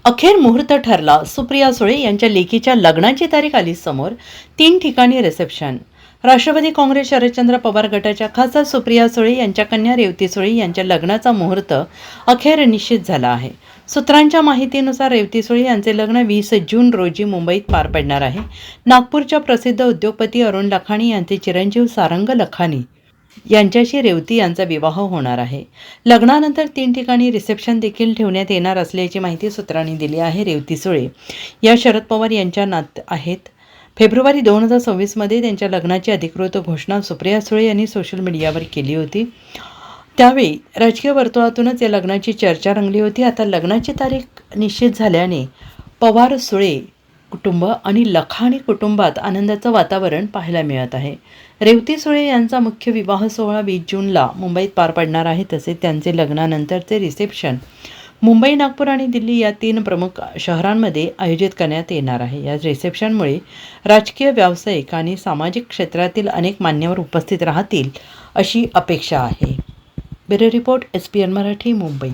अखेर मुहूर्त ठरला. सुप्रिया सुळे यांच्या लेकीच्या लग्नाची तारीख आली समोर. 3 ठिकाणी रिसेप्शन. राष्ट्रवादी काँग्रेस शरदचंद्र पवार गटाच्या खासदार सुप्रिया सुळे यांच्या कन्या रेवती सुळे यांच्या लग्नाचा मुहूर्त अखेर निश्चित झाला आहे. सूत्रांच्या माहितीनुसार रेवती सुळे यांचे लग्न 20 जून रोजी मुंबईत पार पडणार आहे. नागपूरच्या प्रसिद्ध उद्योगपती अरुण लखानी यांचे चिरंजीव सारंग लखानी यांच्याशी रेवती यांचा विवाह होणार आहे. लग्नानंतर 3 ठिकाणी रिसेप्शन देखील ठेवण्यात येणार असल्याची माहिती सूत्रांनी दिली आहे. रेवती सुळे या शरद पवार यांच्या नात आहेत. फेब्रुवारी 2026 मध्ये त्यांच्या लग्नाची अधिकृत घोषणा सुप्रिया सुळे यांनी सोशल मीडियावर केली होती. त्यावेळी राजकीय वर्तुळातूनच या लग्नाची चर्चा रंगली होती. आता लग्नाची तारीख निश्चित झाल्याने पवार सुळे कुटुंब आणि लखानी कुटुंबात आनंदाचं वातावरण पाहायला मिळत आहे. रेवती सुळे यांचा मुख्य विवाह सोहळा 20 जूनला मुंबईत पार पडणार आहे. तसेच त्यांचे लग्नानंतरचे रिसेप्शन मुंबई, नागपूर आणि दिल्ली या 3 प्रमुख शहरांमध्ये आयोजित करण्यात येणार आहे. या रिसेप्शनमुळे राजकीय, व्यावसायिक आणि सामाजिक क्षेत्रातील अनेक मान्यवर उपस्थित राहतील अशी अपेक्षा आहे. Bureau report, SPN Marathi, Mumbai.